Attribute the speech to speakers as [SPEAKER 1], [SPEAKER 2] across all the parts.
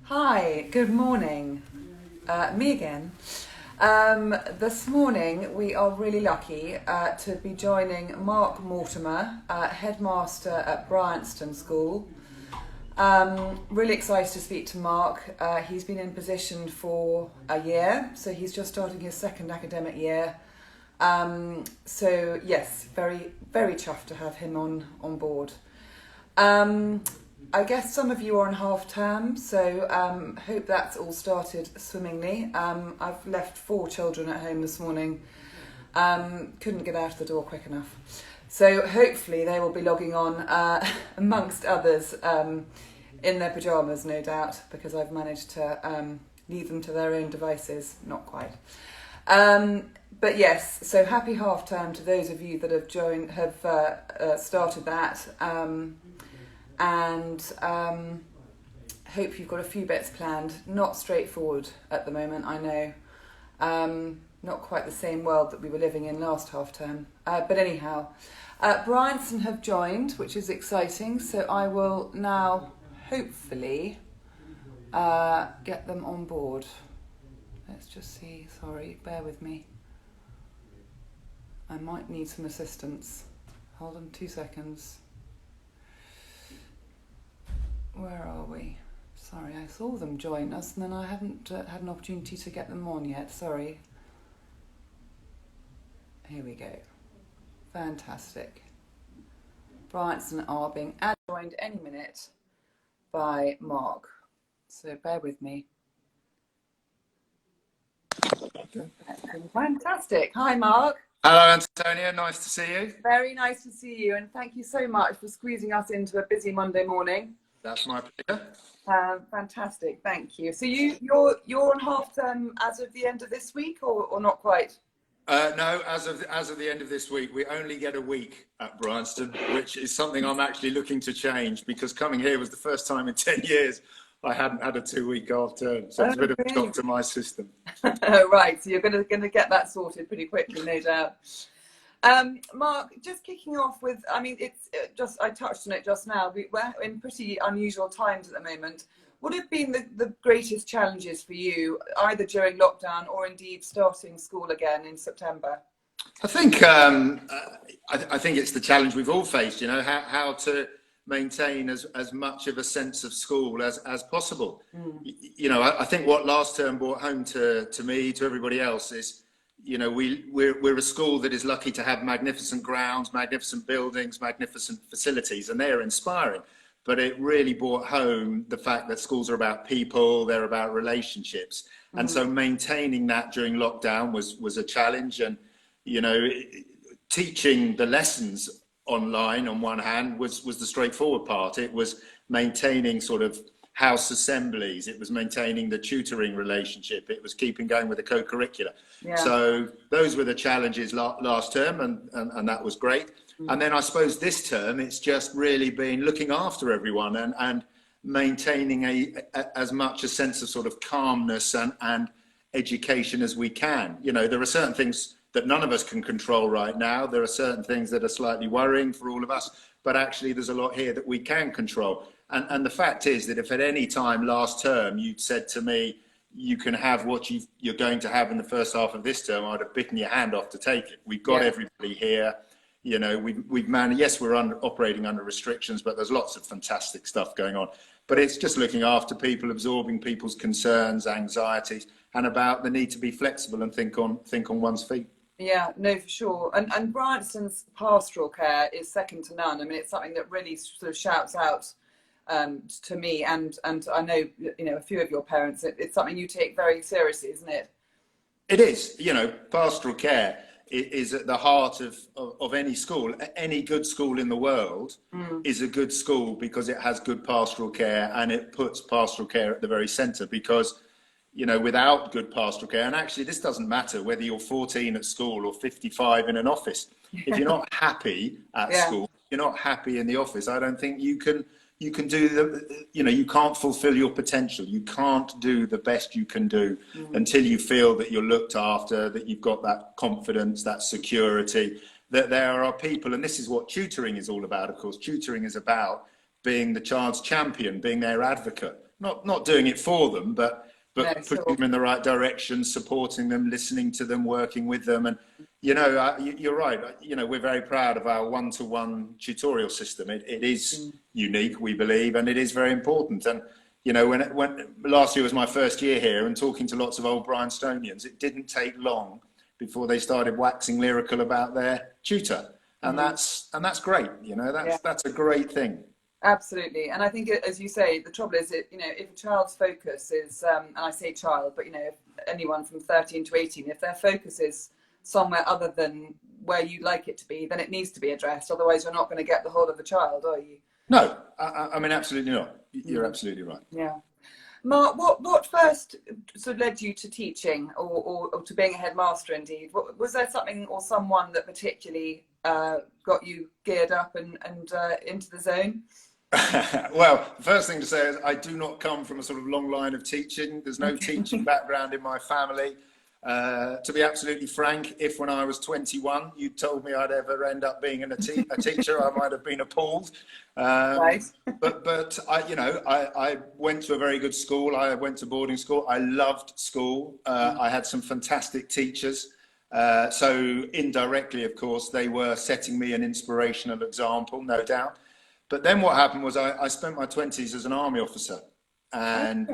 [SPEAKER 1] Hi, good morning. Me again. This morning we are really lucky to be joining Mark Mortimer, Headmaster at Bryanston School. Really excited to speak to Mark. He's been in position for a year, so he's just starting his second academic year. So yes, very, very chuffed to have him on board. I guess some of you are on half term, so hope that's all started swimmingly. I've left 4 children at home this morning. Couldn't get out of the door quick enough. So hopefully they will be logging on amongst others in their pyjamas, no doubt, because I've managed to leave them to their own devices. Not quite. But yes, so happy half term to those of you that have started that. And hope you've got a few bits planned. Not straightforward at the moment, I know. Not quite the same world that we were living in last half term. But anyhow, Bryanston have joined, which is exciting. So I will now hopefully get them on board. Let's just see. Sorry, bear with me. I might need some assistance. Hold on 2 seconds. Where are we? Sorry, I saw them join us and then I haven't had an opportunity to get them on yet. Sorry. Here we go. Fantastic. Bryanston are being joined any minute by Mark. So bear with me. Fantastic. Hi, Mark.
[SPEAKER 2] Hello, Antonia. Nice to see you.
[SPEAKER 1] Very nice to see you, and thank you so much for squeezing us into a busy Monday morning.
[SPEAKER 2] That's my pleasure.
[SPEAKER 1] Fantastic, thank you. So you're on half term as of the end of this week, or not quite?
[SPEAKER 2] No, as of the end of this week, we only get a week at Bryanston, which is something I'm actually looking to change, because coming here was the first time in 10 years I hadn't had a 2-week half term. So it's a bit of a shock to my system.
[SPEAKER 1] Right, so you're going to get that sorted pretty quickly, no doubt. Mark, just kicking off with, I mean, I touched on it just now. We're in pretty unusual times at the moment. What have been the greatest challenges for you, either during lockdown or indeed starting school again in September?
[SPEAKER 2] I think I think it's the challenge we've all faced. You know, how to maintain as much of a sense of school as possible. You know, I think what last term brought home to me, to everybody else, is, you know, we're a school that is lucky to have magnificent grounds, magnificent buildings, magnificent facilities, and they're inspiring. But it really brought home the fact that schools are about people, they're about relationships. And so maintaining that during lockdown was a challenge. And, you know, teaching the lessons online on one hand was the straightforward part. It was maintaining sort of house assemblies, it was maintaining the tutoring relationship, it was keeping going with the co-curricular. Yeah. So those were the challenges last term, and that was great. And then I suppose this term, it's just really been looking after everyone and maintaining as much a sense of sort of calmness and education as we can. You know, there are certain things that none of us can control right now. There are certain things that are slightly worrying for all of us, but actually there's a lot here that we can control. And the fact is that if at any time last term you'd said to me, you can have what you're going to have in the first half of this term, I'd have bitten your hand off to take it. We've got everybody here. You know, we've managed, yes, we're operating under restrictions, but there's lots of fantastic stuff going on. But it's just looking after people, absorbing people's concerns, anxieties, and about the need to be flexible and think on one's feet.
[SPEAKER 1] Yeah, no, for sure. And Bryanston's pastoral care is second to none. I mean, it's something that really sort of shouts out to me, and I know, you know, a few of your parents. It's something you take very seriously, isn't it?
[SPEAKER 2] It is. You know, pastoral care is at the heart of any school. Any good school in the world is a good school because it has good pastoral care, and it puts pastoral care at the very centre. Because, you know, without good pastoral care, and actually this doesn't matter whether you're 14 at school or 55 in an office. If you're not happy at school, you're not happy in the office, I don't think you can do you can't fulfill your potential. You can't do the best you can do until you feel that you're looked after, that you've got that confidence, that security, that there are people, and this is what tutoring is all about, of course. Tutoring is about being the child's champion, being their advocate, not doing it for them, but
[SPEAKER 1] No,
[SPEAKER 2] pushing
[SPEAKER 1] sure.
[SPEAKER 2] them in the right direction, supporting them, listening to them, working with them. And, you know, you're right. You know, we're very proud of our one-to-one tutorial system. It is unique, we believe, and it is very important. And, you know, when last year was my first year here and talking to lots of old Bryanstonians, it didn't take long before they started waxing lyrical about their tutor. And that's great. You know, that's a great thing.
[SPEAKER 1] Absolutely. And I think, as you say, the trouble is, you know, if a child's focus is, and I say child, but, you know, if anyone from 13 to 18, if their focus is somewhere other than where you'd like it to be, then it needs to be addressed. Otherwise, you're not going to get the whole of the child, are you?
[SPEAKER 2] No, I mean, absolutely not. You're absolutely right.
[SPEAKER 1] Yeah. Mark, what first sort of led you to teaching or to being a headmaster indeed? Was there something or someone that particularly got you geared up and into the zone?
[SPEAKER 2] Well, the first thing to say is I do not come from a sort of long line of teaching. There's no teaching background in my family. To be absolutely frank, if when I was 21 you told me I'd ever end up being a teacher, I might have been appalled.
[SPEAKER 1] Right.
[SPEAKER 2] But I went to a very good school. I went to boarding school. I loved school. I had some fantastic teachers. So indirectly, of course, they were setting me an inspirational example, no doubt. But then what happened was I spent my 20s as an army officer, and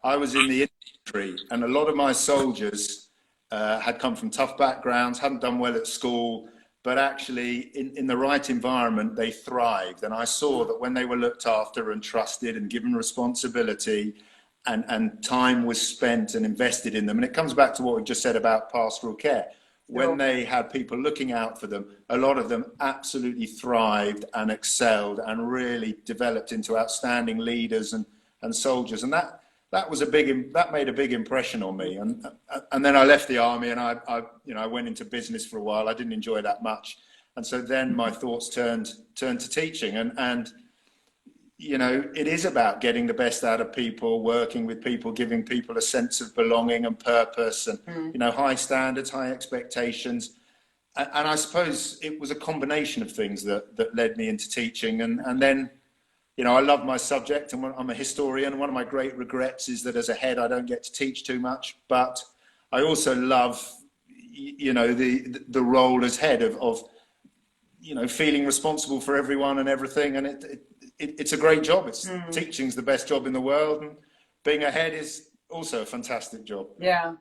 [SPEAKER 2] I was in the infantry, and a lot of my soldiers had come from tough backgrounds, hadn't done well at school, but actually in the right environment, they thrived. And I saw that when they were looked after and trusted and given responsibility, and time was spent and invested in them. And it comes back to what we just said about pastoral care. When they had people looking out for them, a lot of them absolutely thrived and excelled and really developed into outstanding leaders and soldiers. And that made a big impression on me. And then I left the army and I went into business for a while. I didn't enjoy that much. And so then my thoughts turned to teaching. And you know, it is about getting the best out of people, working with people, giving people a sense of belonging and purpose, and you know, high standards, high expectations. And I suppose it was a combination of things that led me into teaching. And then, you know, I love my subject, and I'm a historian. One of my great regrets is that as a head, I don't get to teach too much. But I also love, you know, the role as head of you know, feeling responsible for everyone and everything. And it's a great job. Teaching's the best job in the world, and being a head is also a fantastic job.
[SPEAKER 1] Yeah.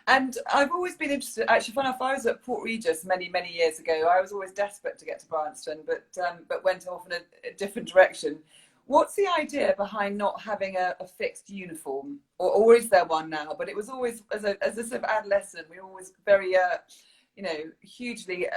[SPEAKER 1] And I've always been interested, actually, funny enough, I was at Port Regis many years ago. I was always desperate to get to Bryanston, but went off in a different direction. What's the idea behind not having a fixed uniform, or is there one now? But it was always, as a sort of adolescent, we were always very you know, hugely,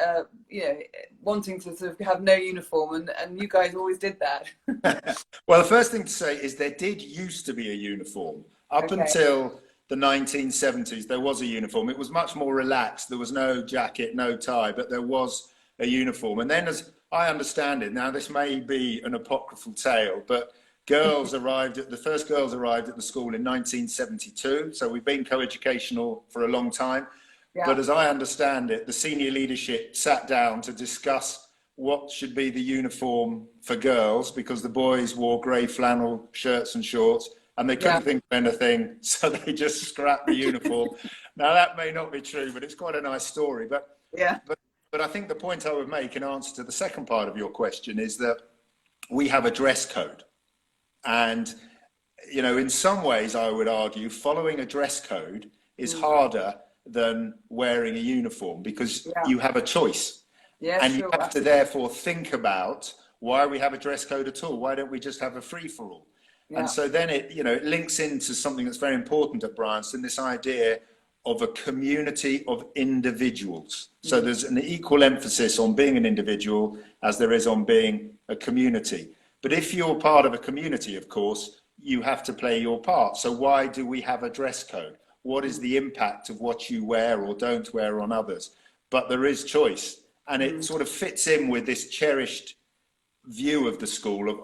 [SPEAKER 1] you know, wanting to sort of have no uniform, and you guys always did that.
[SPEAKER 2] Well, the first thing to say is there did used to be a uniform. Up until the 1970s, there was a uniform. It was much more relaxed. There was no jacket, no tie, but there was a uniform. And then, as I understand it, now this may be an apocryphal tale, but the first girls arrived at the school in 1972. So we've been co-educational for a long time. Yeah. But as I understand it, the senior leadership sat down to discuss what should be the uniform for girls, because the boys wore grey flannel shirts and shorts, and they couldn't think of anything, so they just scrapped the uniform. Now, that may not be true, but it's quite a nice story. But I think the point I would make in answer to the second part of your question is that we have a dress code. And, you know, in some ways, I would argue following a dress code is harder than wearing a uniform, because you have a choice. And you have to therefore think about why we have a dress code at all. Why don't we just have a free-for-all? And so then it links into something that's very important at Bryanston, this idea of a community of individuals. So there's an equal emphasis on being an individual as there is on being a community. But if you're part of a community, of course, you have to play your part. So why do we have a dress code? What is the impact of what you wear or don't wear on others? But there is choice, and it sort of fits in with this cherished view of the school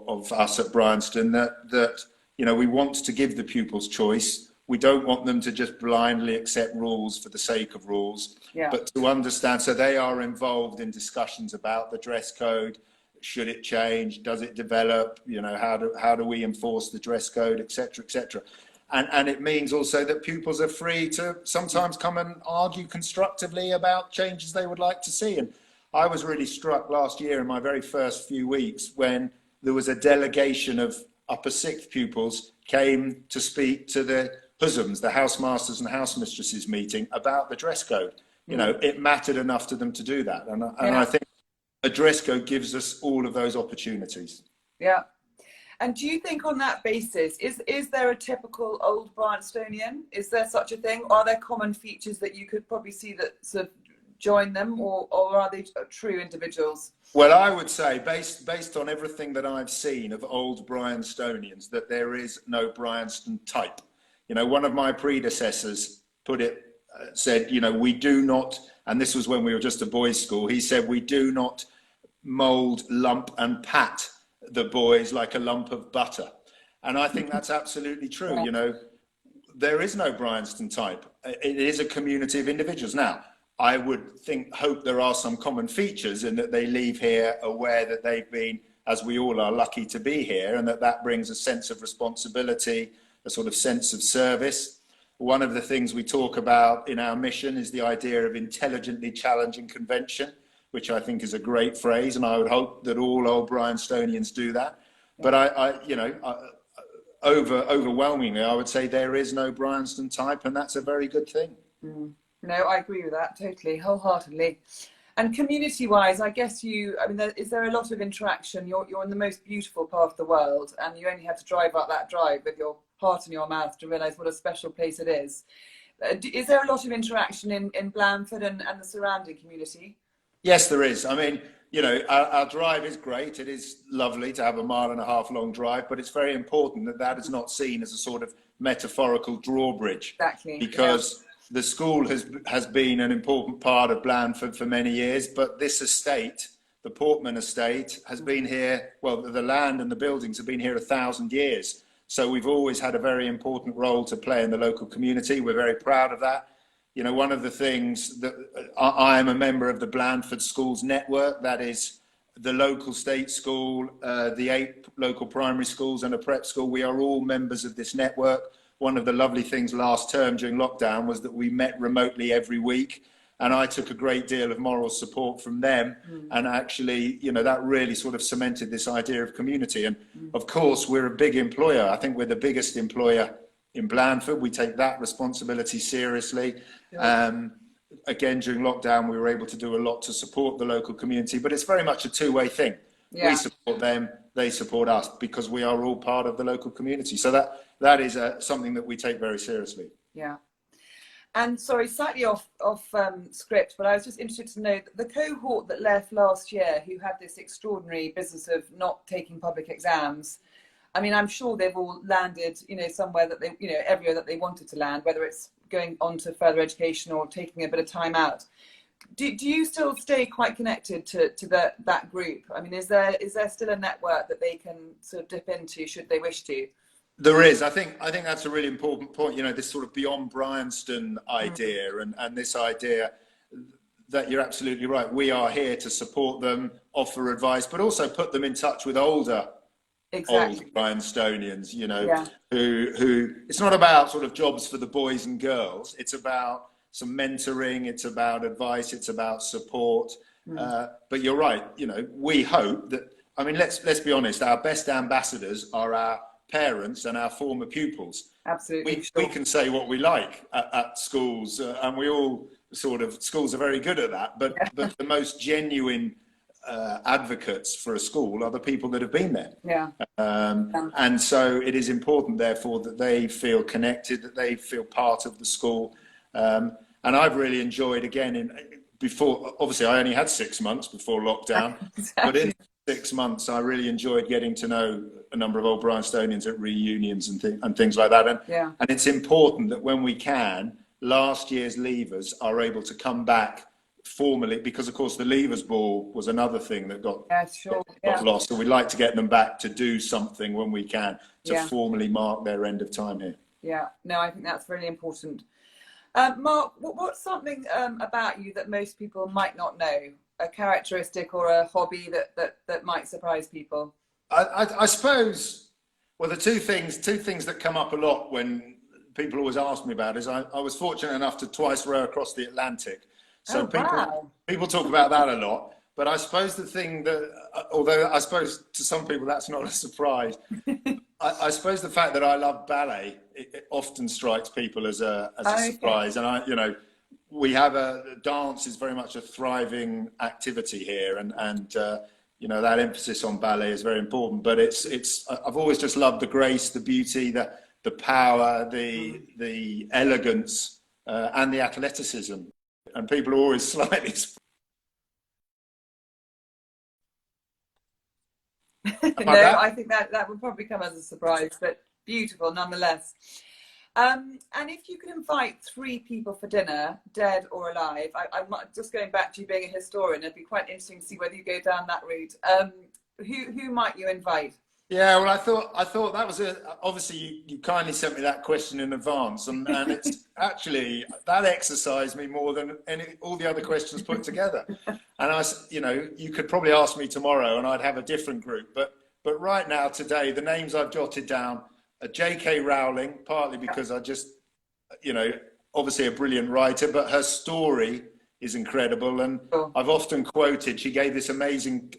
[SPEAKER 2] of us at Bryanston that you know, we want to give the pupils choice. We don't want them to just blindly accept rules for the sake of rules, but to understand. So they are involved in discussions about the dress code, Should it change? Does it develop? You know, how do we enforce the dress code, etc., etc. And it means also that pupils are free to sometimes come and argue constructively about changes they would like to see. And I was really struck last year in my very first few weeks when there was a delegation of upper sixth pupils came to speak to the HUSMs, the housemasters and housemistresses meeting, about the dress code. You know, it mattered enough to them to do that. And I think a dress code gives us all of those opportunities.
[SPEAKER 1] Yeah. And do you think on that basis, is there a typical old Bryanstonian? Is there such a thing? Are there common features that you could probably see that sort of join them, or are they true individuals?
[SPEAKER 2] Well, I would say, based on everything that I've seen of old Bryanstonians, that there is no Bryanston type. You know, one of my predecessors said, you know, we do not, and this was when we were just a boys' school, he said, we do not mould, lump and pat the boys like a lump of butter. And I think that's absolutely true. You know, there is no Bryanston type. It is a community of individuals. Now, I would hope there are some common features in that they leave here aware that they've been, as we all are, lucky to be here, and that brings a sense of responsibility, a sort of sense of service. One of the things we talk about in our mission is the idea of intelligently challenging convention, which I think is a great phrase, and I would hope that all old Bryanstonians do that. But overwhelmingly, I would say there is no Bryanston type, and that's a very good thing.
[SPEAKER 1] No, I agree with that totally, wholeheartedly. And community-wise, I guess is there a lot of interaction? You're in the most beautiful part of the world, and you only have to drive up that drive with your heart in your mouth to realise what a special place it is. Is there a lot of interaction in Blandford and the surrounding community?
[SPEAKER 2] Yes, there is. I mean, you know, our drive is great. It is lovely to have a 1.5 mile long drive, but it's very important that is not seen as a sort of metaphorical drawbridge.
[SPEAKER 1] Exactly.
[SPEAKER 2] Because the school has been an important part of Blandford for many years, but this estate, the Portman estate, has been here, well, the land and the buildings have been here 1,000 years. So we've always had a very important role to play in the local community. We're very proud of that. You know, one of the things that I am a member of the Blandford Schools Network, that is the local state school, the 8 local primary schools and a prep school. We are all members of this network. One of the lovely things last term during lockdown was that we met remotely every week, and I took a great deal of moral support from them. And actually, you know, that really sort of cemented this idea of community. And of course, we're a big employer. I think we're the biggest employer in Blandford. We take that responsibility seriously. Again, during lockdown, we were able to do a lot to support the local community, but it's very much a two-way thing. Yeah. We support them, they support us, because we are all part of the local community. So that is something that we take very seriously.
[SPEAKER 1] Yeah. And sorry, slightly off script, but I was just interested to know that the cohort that left last year, who had this extraordinary business of not taking public exams, I mean, I'm sure they've all landed, you know, somewhere that they, you know, everywhere that they wanted to land, whether it's going on to further education or taking a bit of time out. Do you still stay quite connected to that group? I mean, is there still a network that they can sort of dip into should they wish to?
[SPEAKER 2] There is. I think that's a really important point. You know, this sort of beyond Bryanston idea, and this idea that you're absolutely right. We are here to support them, offer advice, but also put them in touch with older. Exactly. Old Bryanstonians, you know, who it's not about sort of jobs for the boys and girls. It's about some mentoring. It's about advice. It's about support. But you're right. You know, we hope that. I mean, let's be honest. Our best ambassadors are our parents and our former pupils.
[SPEAKER 1] Absolutely.
[SPEAKER 2] We can say what we like at schools, and we all sort of schools are very good at that. But the most genuine advocates for a school are the people that have been there. Yeah. And so it is important, therefore, that they feel connected, that they feel part of the school. And I've really enjoyed, again, before, obviously I only had 6 months before lockdown, exactly. But in 6 months I really enjoyed getting to know a number of old Bryanstonians at reunions and things like that. And it's important that when we can, last year's leavers are able to come back formally, because of course the leavers ball was another thing that got lost, so we'd like to get them back to do something when we can to formally mark their end of time here.
[SPEAKER 1] No, I think that's really important. Mark, what's something about you that most people might not know a characteristic or a hobby that might surprise people?
[SPEAKER 2] I suppose, well, the two things that come up a lot when people always ask me about is I was fortunate enough to twice row across the Atlantic. So people talk about that a lot. But I suppose the thing that, although I suppose to some people that's not a surprise, I suppose the fact that I love ballet, it often strikes people as a surprise. And we have dance is very much a thriving activity here, and that emphasis on ballet is very important. But I've always just loved the grace, the beauty, the power, the elegance, and the athleticism. And people are always slightly.
[SPEAKER 1] No, I think that would probably come as a surprise, but beautiful nonetheless. And if you could invite 3 people for dinner, dead or alive, I'm just going back to you being a historian, it'd be quite interesting to see whether you go down that route. Who might you invite?
[SPEAKER 2] Yeah, well, I thought that was obviously you kindly sent me that question in advance, and it's actually that exercised me more than all the other questions put together. And you could probably ask me tomorrow, and I'd have a different group. But right now, today, the names I've jotted down are J.K. Rowling, partly because I just, obviously a brilliant writer, but her story is incredible, and I've often quoted. She gave this amazing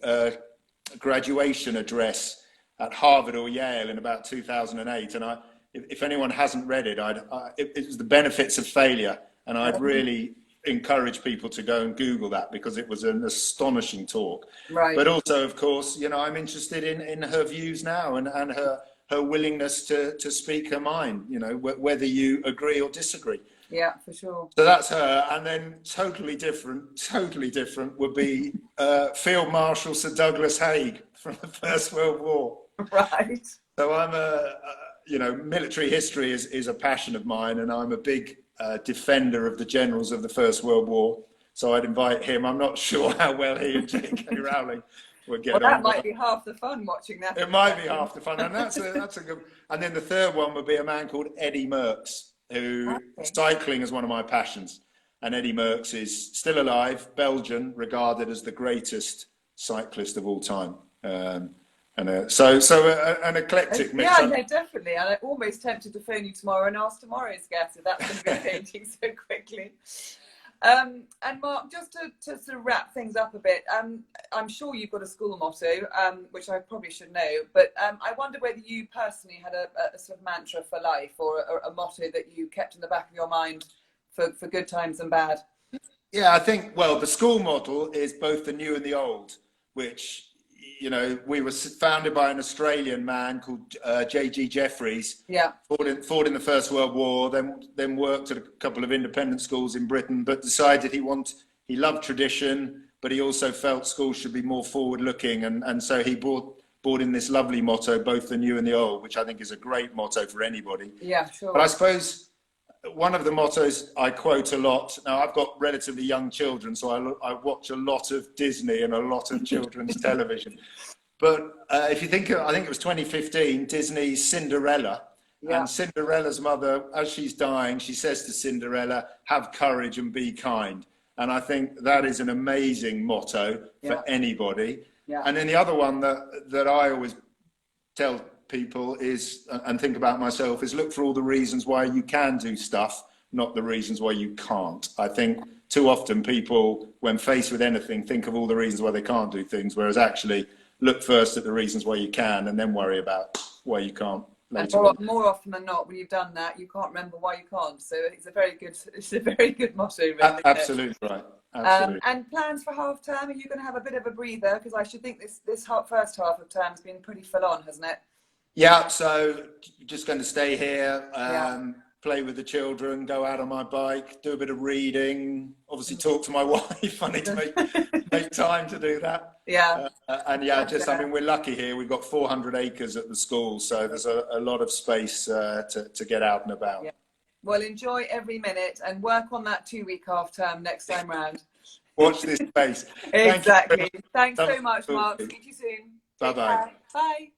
[SPEAKER 2] graduation address at Harvard or Yale in about 2008, and if anyone hasn't read it, it was The Benefits of Failure, and I'd really encourage people to go and Google that because it was an astonishing talk.
[SPEAKER 1] Right.
[SPEAKER 2] But also, of course, I'm interested in her views now and her willingness to speak her mind, whether you agree or disagree.
[SPEAKER 1] Yeah, for sure.
[SPEAKER 2] So that's her, and then totally different would be Field Marshal Sir Douglas Haig from the First World War.
[SPEAKER 1] Right.
[SPEAKER 2] So I'm military history is a passion of mine, and I'm a big defender of the generals of the First World War. So I'd invite him. I'm not sure how well he and J.K. Rowling would get on.
[SPEAKER 1] Well, that might be half the fun watching that.
[SPEAKER 2] It might be half the fun, and that's a good. And then the third one would be a man called Eddie Merckx, who cycling is one of my passions. And Eddie Merckx is still alive, Belgian, regarded as the greatest cyclist of all time. So an eclectic mix.
[SPEAKER 1] Yeah, no, definitely. And I'm almost tempted to phone you tomorrow and ask tomorrow's guest if that's going to be changing so quickly. And Mark, just to sort of wrap things up a bit, I'm sure you've got a school motto, which I probably should know, but I wonder whether you personally had a sort of mantra for life or a motto that you kept in the back of your mind for good times and bad.
[SPEAKER 2] Yeah, I think, well, the school model is both the new and the old, which, we were founded by an Australian man called J.G. Jeffreys.
[SPEAKER 1] Yeah.
[SPEAKER 2] Fought in the First World War, then worked at a couple of independent schools in Britain, but decided he loved tradition, but he also felt schools should be more forward-looking, and so he brought in this lovely motto, both the new and the old, which I think is a great motto for anybody.
[SPEAKER 1] Yeah, sure.
[SPEAKER 2] But I suppose one of the mottos I quote a lot, now I've got relatively young children, so I watch a lot of Disney and a lot of children's television. But if you think, I think it was 2015, Disney's Cinderella. Yeah. And Cinderella's mother, as she's dying, she says to Cinderella, have courage and be kind. And I think that is an amazing motto for anybody. Yeah. And then the other one that I always tell people is, and think about myself, is look for all the reasons why you can do stuff, not the reasons why you can't. I think too often people, when faced with anything, think of all the reasons why they can't do things, whereas actually look first at the reasons why you can and then worry about why you can't later.
[SPEAKER 1] And more often than not, when you've done that, you can't remember why you can't. So it's a very good motto, really.
[SPEAKER 2] Absolutely right. Absolutely.
[SPEAKER 1] And plans for half term? Are you going to have a bit of a breather? Because I should think this first half of term has been pretty full on, hasn't it?
[SPEAKER 2] Yeah, so just going to stay here, play with the children, go out on my bike, do a bit of reading, obviously talk to my wife. I need to make time to do that.
[SPEAKER 1] Yeah.
[SPEAKER 2] I mean, we're lucky here. We've got 400 acres at the school, so there's a lot of space to get out and about. Yeah.
[SPEAKER 1] Well, enjoy every minute and work on that 2-week half term next time round.
[SPEAKER 2] Watch this space.
[SPEAKER 1] Exactly. Thanks so much, Mark. See you soon.
[SPEAKER 2] Bye-bye.
[SPEAKER 1] Bye.